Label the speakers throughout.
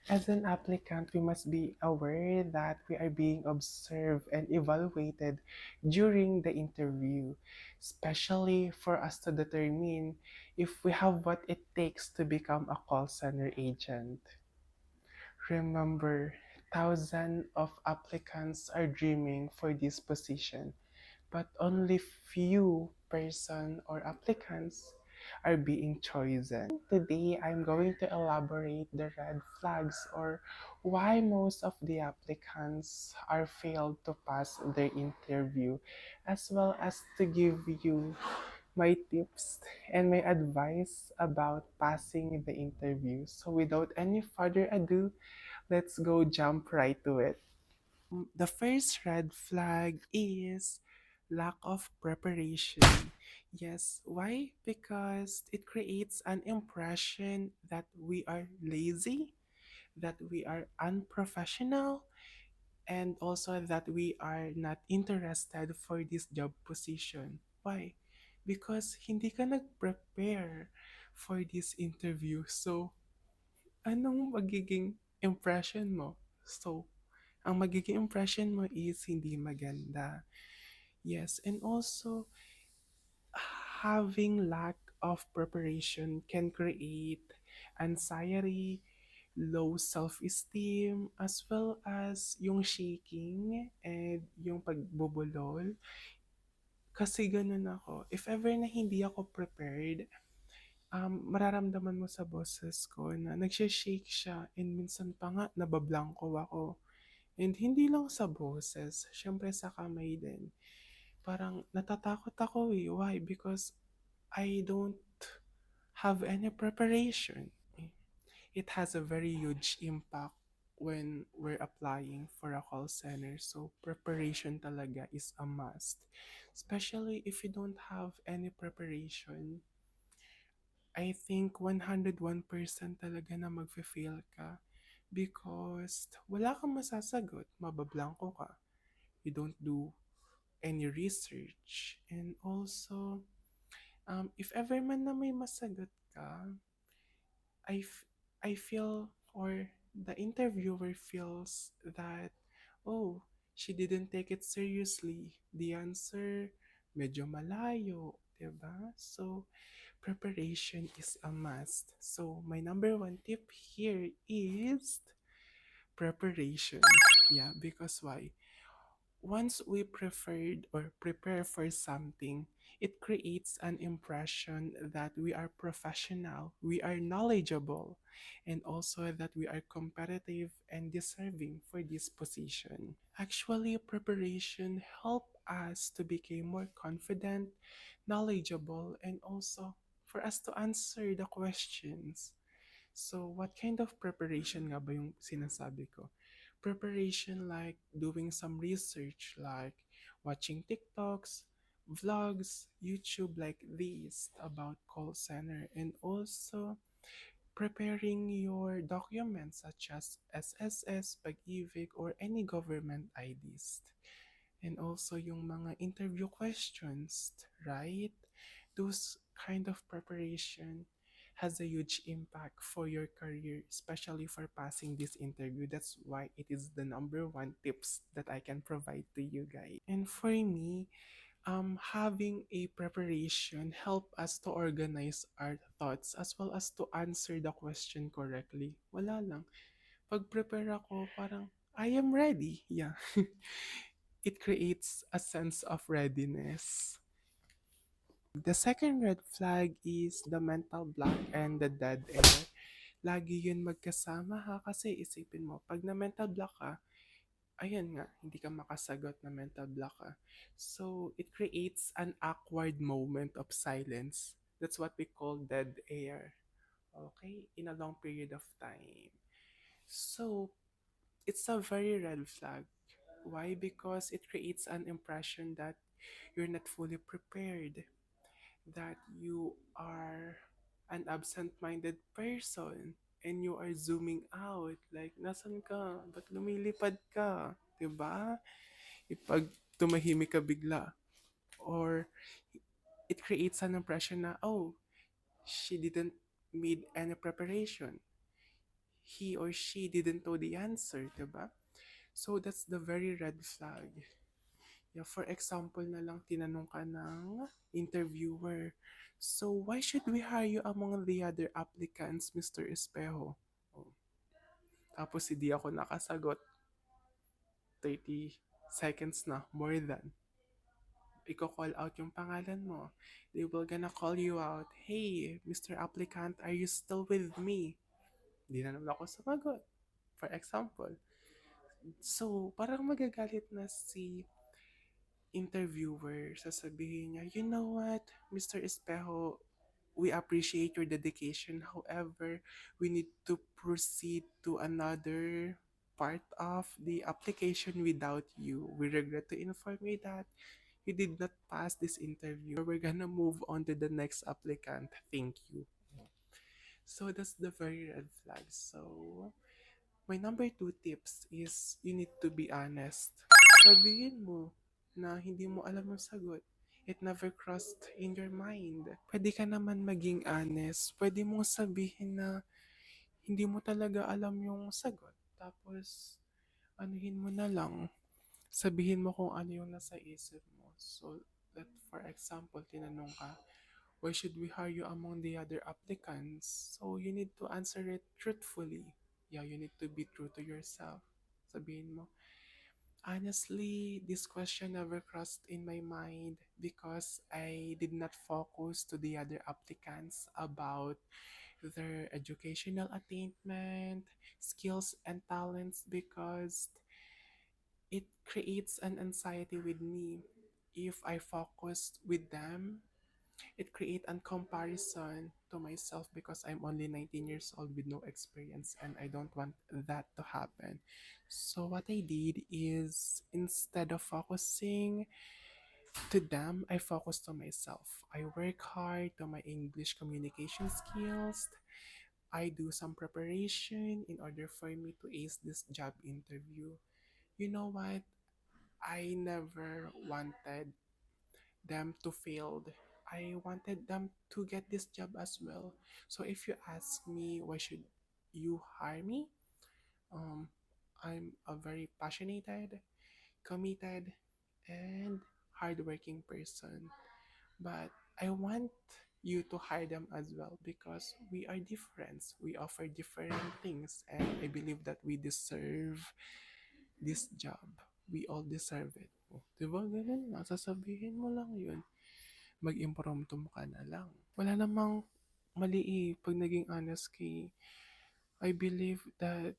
Speaker 1: As an applicant, we must be aware that we are being observed and evaluated during the interview, especially for us to determine if we have what it takes to become a call center agent. Remember, thousands of applicants are dreaming for this position, but only few person or applicants are being chosen. Today, I'm going to elaborate the red flags or why most of the applicants are failed to pass their interview, as well as to give you my tips and my advice about passing the interview. So without any further ado, let's go jump right to it. The first red flag is lack of preparation. Yes, why? Because it creates an impression that we are lazy, that we are unprofessional, and also that we are not interested for this job position. Why? Because hindi ka nag-prepare for this interview. So, anong magiging impression mo? So, ang magiging impression mo is hindi maganda. Yes, and also having lack of preparation can create anxiety, low self-esteem, as well as yung shaking and yung pagbubulol. Kasi ganun ako. If ever na hindi ako prepared, mararamdaman mo sa boses ko na nagsha-shake siya and minsan pa nga nabablangko ako. And hindi lang sa boses, syempre sa kamay din. Parang natatakot ako eh. Why? Because I don't have any preparation. It has a very huge impact when we're applying for a call center. So preparation talaga is a must. Especially if you don't have any preparation, I think 101% talaga na magfe-fail ka because wala kang masasagot, mabablangko ka. You don't do any research. And also, if ever man na may masagot ka, I, f- I feel or the interviewer feels that, oh, she didn't take it seriously. The answer, medyo malayo, diba? So, preparation is a must. So, my number one tip here is preparation. Yeah, because why? Once we preferred or prepare for something, it creates an impression that we are professional, we are knowledgeable, and also that we are competitive and deserving for this position. Actually, preparation help us to become more confident, knowledgeable, and also for us to answer the questions. So, what kind of preparation nga ba yung sinasabi ko? Preparation like doing some research, like watching TikToks, vlogs, YouTube like this about call center, and also preparing your documents such as SSS, Pag-ibig, or any government IDs. And also yung mga interview questions, right? Those kind of preparation has a huge impact for your career, especially for passing this interview. That's why it is the number one tips that I can provide to you guys. And for me, having a preparation help us to organize our thoughts as well as to answer the question correctly. Wala lang. Pag prepare ako, parang, I am ready. Yeah. It creates a sense of readiness. The second red flag is the mental block and the dead air. Lagi yun magkasama ha, kasi isipin mo, pag na mental block ka, ayan nga, hindi ka makasagot na mental block ka. So, it creates an awkward moment of silence. That's what we call dead air. Okay? In a long period of time. So, it's a very red flag. Why? Because it creates an impression that you're not fully prepared, that you are an absent-minded person, and you are zooming out. Like, nasan ka? Ba't lumilipad ka? Diba? Pag tumahimik ka bigla. Or it creates an impression na, oh, she didn't made any preparation. he or she didn't know the answer, diba? So that's the very red flag. Yeah, for example na lang, tinanong ka ng interviewer, so why should we hire you among the other applicants, Mr. Espejo? Oh, tapos hindi ako nakasagot, 30 seconds na, more than. Iko-call out yung pangalan mo. They will gonna call you out, hey, Mr. Applicant, are you still with me? Hindi na naman ako sumagot. For example. So, parang magagalit na si interviewer. Sasabihin niya, you know what, Mr. Espejo, we appreciate your dedication. However, we need to proceed to another part of the application without you. We regret to inform you that you did not pass this interview. We're gonna move on to the next applicant. Thank you. So that's the very red flag. So my number two tips is you need to be honest. Sabihin mo na hindi mo alam yung sagot. It never crossed in your mind. Pwede ka naman maging honest. Pwede mong sabihin na hindi mo talaga alam yung sagot. Tapos, anuhin mo na lang. Sabihin mo kung ano yung nasa isip mo. So, that for example, tinanong ka, why should we hire you among the other applicants? So, you need to answer it truthfully. Yeah, you need to be true to yourself. Sabihin mo, honestly, this question never crossed in my mind because I did not focus to the other applicants about their educational attainment, skills, and talents because it creates an anxiety with me. If I focused with them, it creates a comparison to myself because I'm only 19 years old with no experience and I don't want that to happen. So what I did is instead of focusing to them, I focus to myself. I work hard to my English communication skills. I do some preparation in order for me to ace this job interview. You know what? I never wanted them to fail. I wanted them to get this job as well. So if you ask me why should you hire me, um, I'm a very passionate, committed, and hardworking person. But I want you to hire them as well because we are different. We offer different things, and I believe that we deserve this job. We all deserve it. Oh, diba ganun lang? Sasabihin mo lang yun. Mag-impromptu ka na lang. Wala namang mali pag naging honest kay I believe that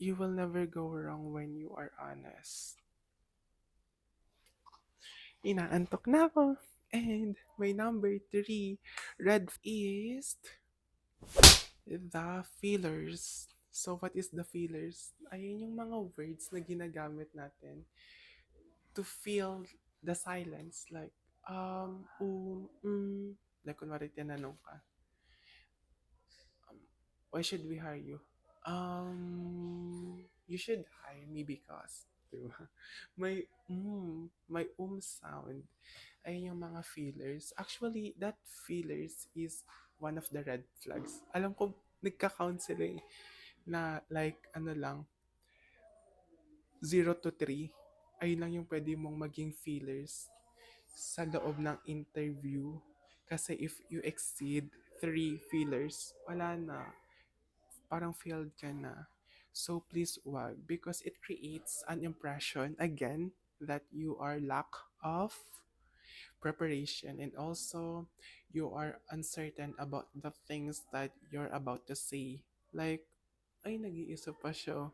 Speaker 1: you will never go wrong when you are honest. Inaantok na ako. And my number three red is the fillers. So what is the fillers? Ayun yung mga words na ginagamit natin to fill the silence. Like, like kunwari tinanong ka, um, why should we hire you? You should hire me because, diba? May, may sound. Ayun yung mga fillers. Actually, that fillers is one of the red flags. Alam ko, nagka-count sila na like, ano lang, 0 to 3. Ayun lang yung pwede mong maging fillers sa loob ng interview. Kasi if you exceed 3 fillers, wala na. Parang failed ka na. So please wag because it creates an impression again that you are lack of preparation and also you are uncertain about the things that you're about to say. Like, ay, nag-iisip pa siya.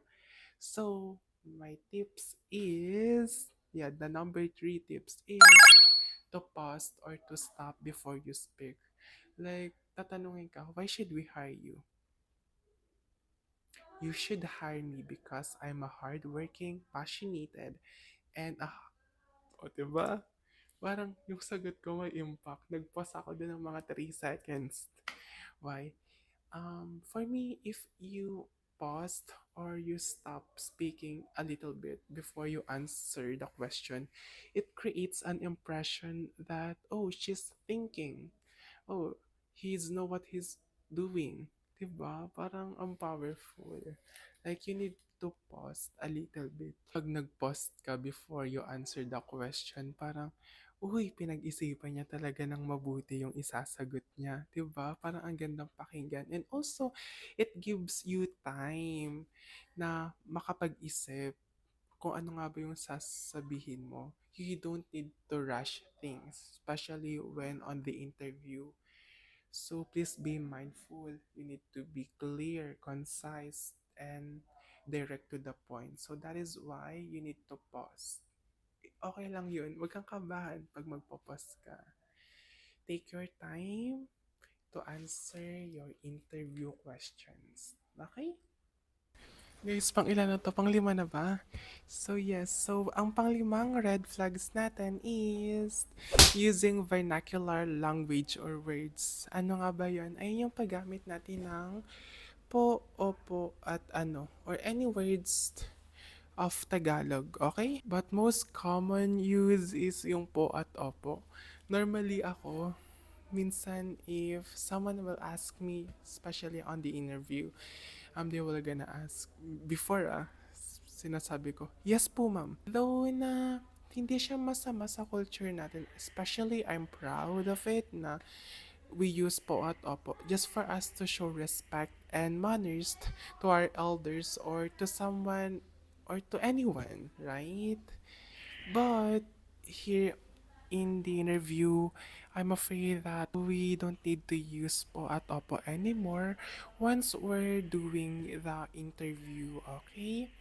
Speaker 1: So, my tips is, yeah, the number 3 tips is to pause or to stop before you speak. Like, tatanungin ka, why should we hire you? You should hire me because I'm a hardworking, passionate, and o diba? Parang yung sagot ko may impact. Nag-pause ako din ng mga 3 seconds. Why? For me, if you paused or you stop speaking a little bit before you answer the question, it creates an impression that, oh, she's thinking. Oh, he's know what he's doing. 'Di ba? Parang ang powerful. Like, you need to pause a little bit. Pag nag-pause ka before you answer the question, parang, uy, pinag-isipan niya talaga ng mabuti yung isasagot niya. 'Di ba? Parang ang gandang pakinggan. And also, it gives you time na makapag-isip kung ano nga ba yung sasabihin mo. You don't need to rush things, especially when on the interview. So please be mindful. You need to be clear, concise, and direct to the point. So that is why you need to pause. Okay lang yun. Huwag kang kabahan pag magpo-pause ka. Take your time to answer your interview questions. Okay? Guys, pang ilan na to? Pang lima na ba? So yes, so ang panglimang red flags natin is using vernacular language or words. Ano nga ba yun? Ay yung paggamit natin ng po, opo, at ano, or any words of Tagalog, okay? But most common use is yung po at opo. Normally ako, minsan if someone will ask me, especially on the interview, they will gonna ask, before sinasabi ko, yes po ma'am. Though na hindi siya masama sa culture natin, especially I'm proud of it na we use po at opo just for us to show respect and manners to our elders or to someone or to anyone, right? But here in the interview, I'm afraid that we don't need to use po at opo anymore once we're doing the interview, okay?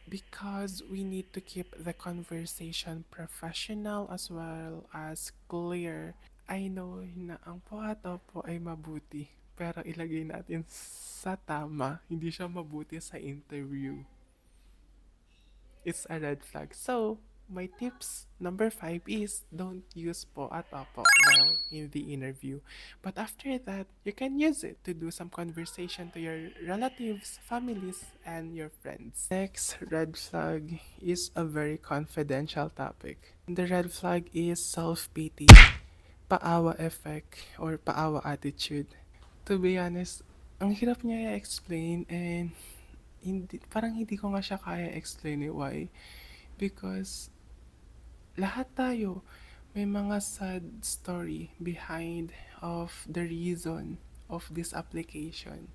Speaker 1: Because we need to keep the conversation professional as well as clear. I know na ang po at opo ay mabuti, pero ilagay natin sa tama, hindi siya mabuti sa interview. It's a red flag. So, my tips number 5 is don't use po at opo while in the interview. But after that, you can use it to do some conversation to your relatives, families, and your friends. Next red flag is a very confidential topic. The red flag is self-pity, paawa effect, or paawa attitude. To be honest, ang hirap niya i-explain and parang hindi ko nga siya kaya explain why. Because lahat tayo may mga sad story behind of the reason of this application.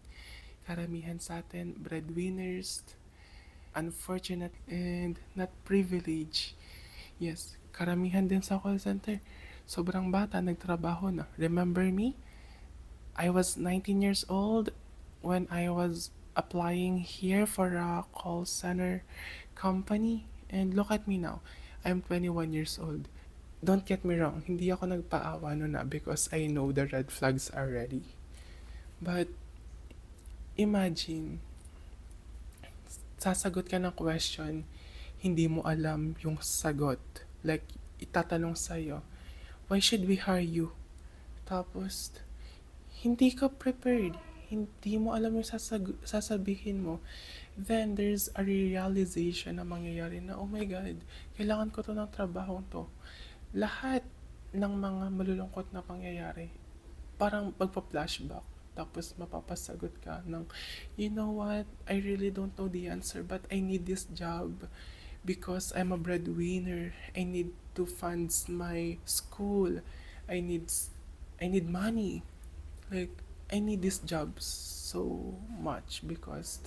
Speaker 1: Karamihan sa atin, breadwinners, unfortunate, and not privileged. Yes, karamihan din sa call center. Sobrang bata, nagtrabaho na. Remember me? I was 19 years old when I was applying here for a call center company. And look at me now. I'm 21 years old. Don't get me wrong, hindi ako nagpaawa no na because I know the red flags already. But imagine, sasagot ka ng question, hindi mo alam yung sagot. Like, itatanong sa'yo, why should we hire you? Tapos, hindi ka prepared. Hindi mo alam yung sasabihin mo. Then, there's a realization na mangyayari na, oh my God, kailangan ko to ng trabaho to. Lahat ng mga malulungkot na pangyayari, parang magpa-flashback. Tapos mapapasagot ka ng, you know what, I really don't know the answer but I need this job because I'm a breadwinner. I need to fund my school. I need money. Like, I need this job so much because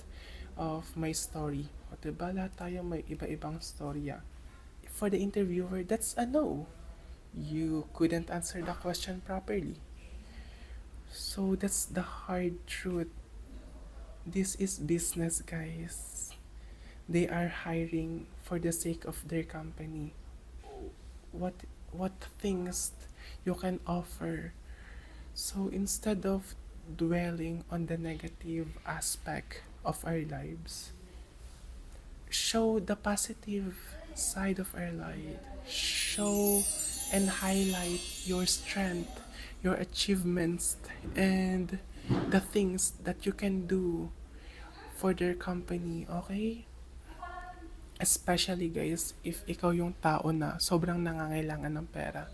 Speaker 1: of my story. O diba, lahat tayo may iba-ibang storya. For the interviewer, that's a no. You couldn't answer the question properly. So that's the hard truth. This is business, guys. They are hiring for the sake of their company. What things you can offer. So instead of dwelling on the negative aspect of our lives, show the positive side of our life. Show and highlight your strength, your achievements, and the things that you can do for their company, okay? Especially guys, if ikaw yung tao na sobrang nangangailangan ng pera,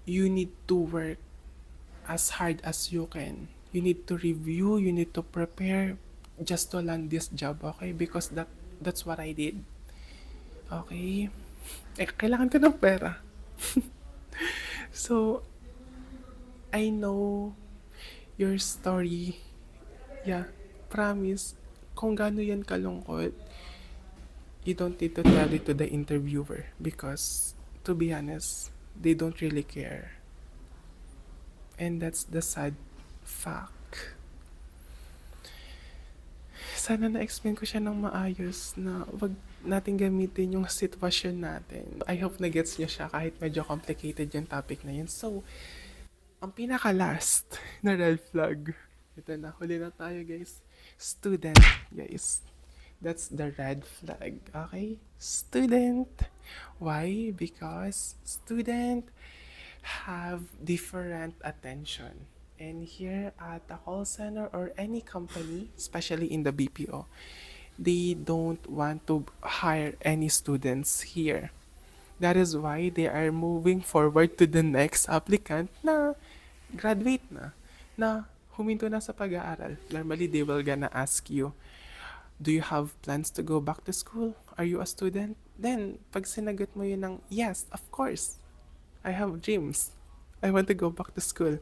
Speaker 1: you need to work as hard as you can. You need to review, you need to prepare just to land this job, okay? Because that's what I did. Okay? Eh, kailangan ko ng pera. So, I know your story. Yeah, promise. Kung gaano yan kalungkot, you don't need to tell it to the interviewer because, to be honest, they don't really care. And that's the sad fact. Sana na-explain ko siya ng maayos na wag natin gamitin yung sitwasyon natin. I hope na-gets niyo siya kahit medyo complicated yung topic na yun. So, ang pinaka-last na red flag. Ito na, huli na tayo guys. Student, guys. That's the red flag, okay? Student. Why? Because student have different attention. And here at a call center or any company, especially in the BPO, they don't want to hire any students here. That is why they are moving forward to the next applicant na graduate na huminto na sa pag-aaral. Normally, they will gonna ask you, do you have plans to go back to school? Are you a student? Then, pag sinagot mo yun ng, yes, of course, I have dreams. I want to go back to school.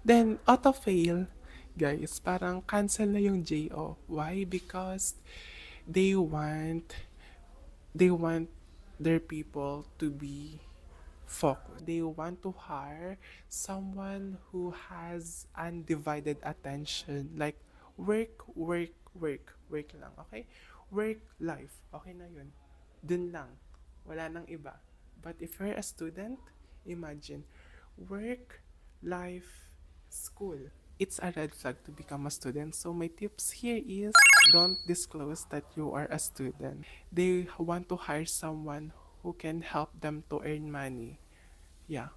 Speaker 1: Then, auto-fail, guys, parang cancel na yung JO. Why? Because they want they want their people to be focused. They want to hire someone who has undivided attention. Like, work, work, work. Work lang, okay? Work, life. Okay na yun. Dun lang. Wala nang iba. But if you're a student, imagine, work, life, school. It's a red flag to become a student. So my tips here is don't disclose that you are a student. They want to hire someone who can help them to earn money. Yeah.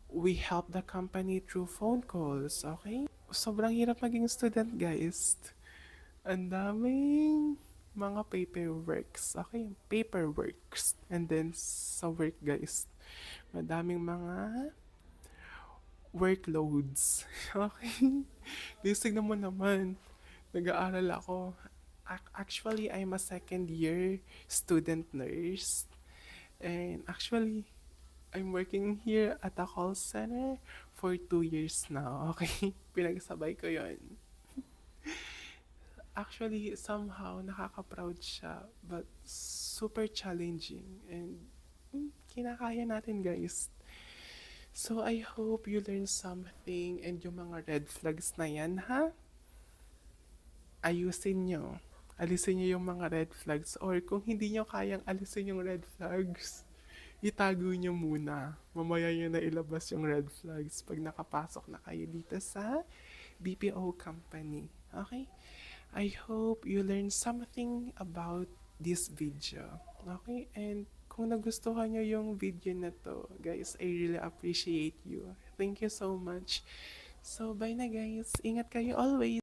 Speaker 1: We help the company through phone calls, okay? Sobrang hirap maging student, guys. Ang daming mga paperworks, okay? Paperworks. And then sa work, guys, madaming mga workloads. Okay? Lisig naman naman. Nag-aaral ako. Actually, I'm a second year student nurse. And actually, I'm working here at a call center for 2 years now. Okay? Pinagsabay ko yon. Actually, somehow, nakaka-proud siya. But super challenging. And kinakaya natin, guys. So, I hope you learn something and yung mga red flags na yan, ha? Ayusin nyo. Alisin nyo yung mga red flags. Or kung hindi nyo kayang alisin yung red flags, itago nyo muna. Mamaya nyo na ilabas yung red flags pag nakapasok na kayo dito sa BPO company. Okay? I hope you learn something about this video. Okay? And kung nagustuhan nyo yung video na to, guys, I really appreciate you. Thank you so much. So, bye na guys. Ingat kayo always.